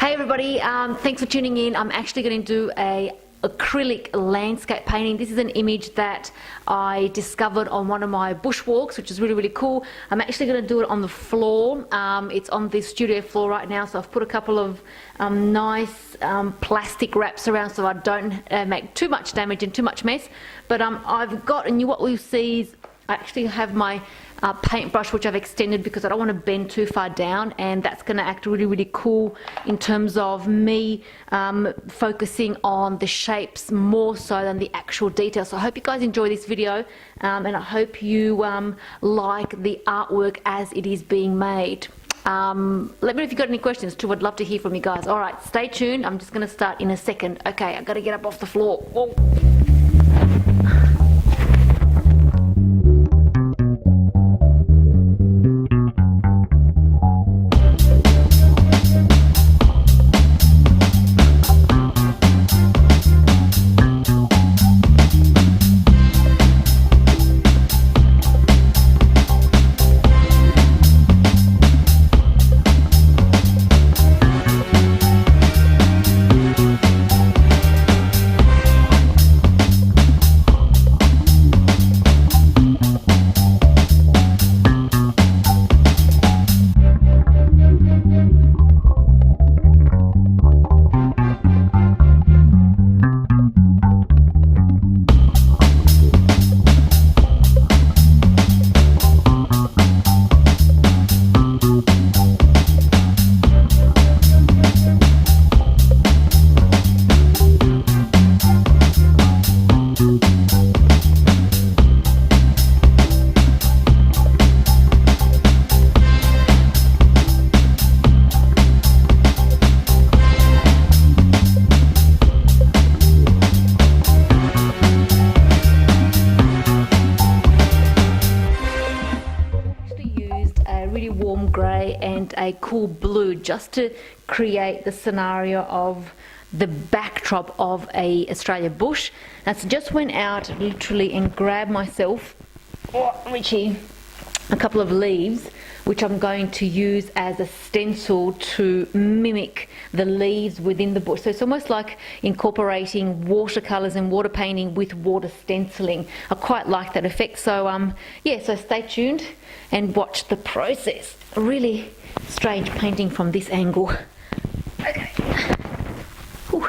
Hey everybody, thanks for tuning in. I'm actually going to do a acrylic landscape painting. This is an image that I discovered on one of my bushwalks, which is really cool. I'm actually going to do it on the floor. It's on the studio floor right now, so I've put a couple of nice plastic wraps around so I don't make too much damage and too much mess. But I've got, and what we'll see is I actually have my paintbrush, which I've extended because I don't want to bend too far down, and that's going to act really cool in terms of me focusing on the shapes more so than the actual details. So I hope you guys enjoy this video, and I hope you like the artwork as it is being made. Let me know if you've got any questions too. I'd love to hear from you guys. Alright, stay tuned. I'm just going to start in a second. Okay, I've got to get up off the floor. Whoa. Warm grey and a cool blue just to create the scenario of the backdrop of a Australia bush. And so just went out literally and grabbed myself, Richie, a couple of leaves which I'm going to use as a stencil to mimic the leaves within the bush. So it's almost like incorporating watercolours and water painting with water stenciling. I quite like that effect. So yeah, so stay tuned and watch the process. A really strange painting from this angle. Okay. Whew.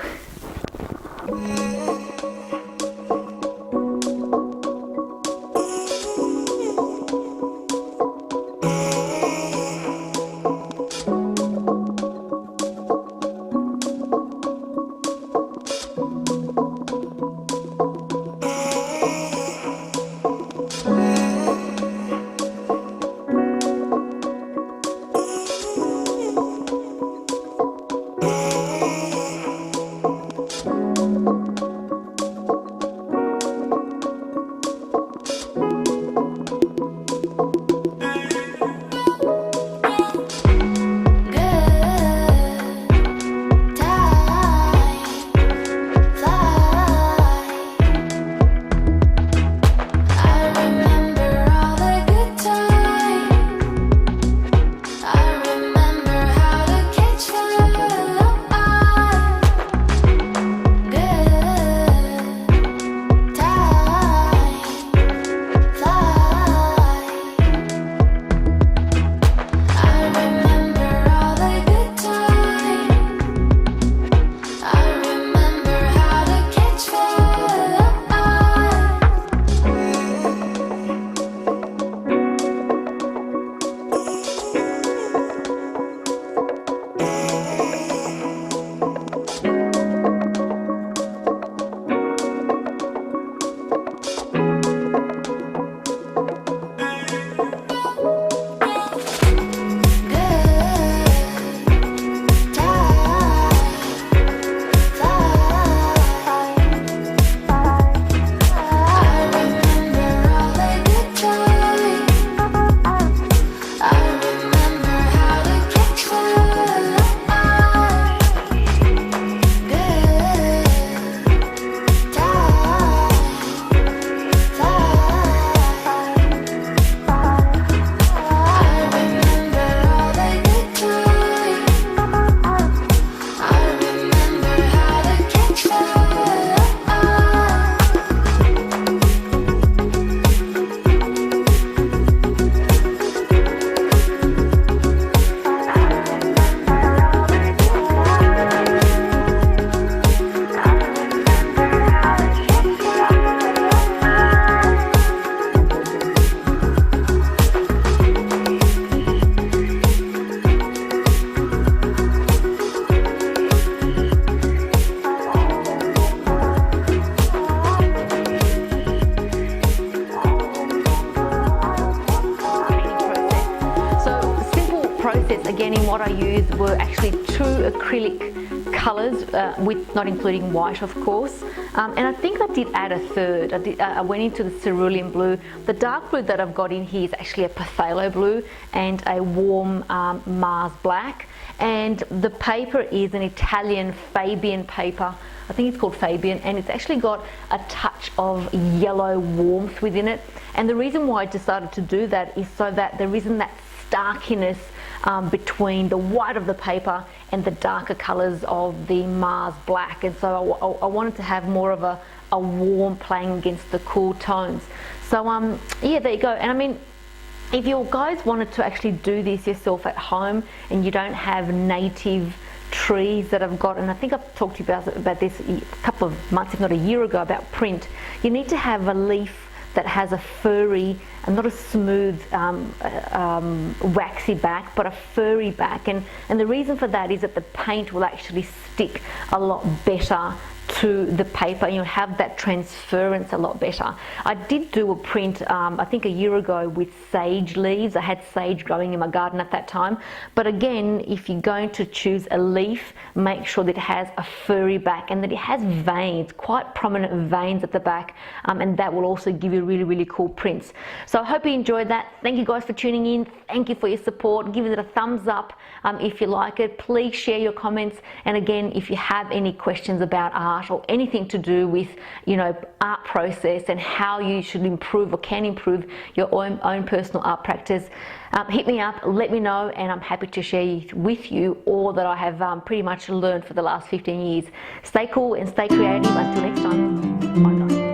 I used were actually 2 acrylic colours, with not including white, of course. And I think I did add a third. I went into the cerulean blue. The dark blue that I've got in here is actually a phthalo blue and a warm Mars black. And the paper is an Italian Fabian paper. I think it's called Fabian, and it's actually got a touch of yellow warmth within it. And the reason why I decided to do that is so that there isn't that starkiness between the white of the paper and the darker colours of the Mars black. And so I wanted to have more of a warm playing against the cool tones. So yeah, there you go. And I mean, if you guys wanted to actually do this yourself at home and you don't have native trees that I've got, and I think I've talked to you about this a couple of months, if not a year ago, about print, you need to have a leaf that has a furry and not a smooth waxy back, but a furry back. And the reason for that is that the paint will actually stick a lot better to the paper, and you'll have that transference a lot better. I did do a print I think a year ago with sage leaves. I had sage growing in my garden at that time, but again, if you're going to choose a leaf, make sure that it has a furry back and that it has veins, quite prominent veins at the back, and that will also give you really, really cool prints. So I hope you enjoyed that. Thank you guys for tuning in. Thank you for your support. Give it a thumbs up if you like it. Please share your comments, and again, if you have any questions about art or anything to do with, you know, art process and how you should improve or can improve your own personal art practice, hit me up, let me know, and I'm happy to share with you all that I have pretty much learned for the last 15 years. Stay cool and stay creative. Until next time, bye guys.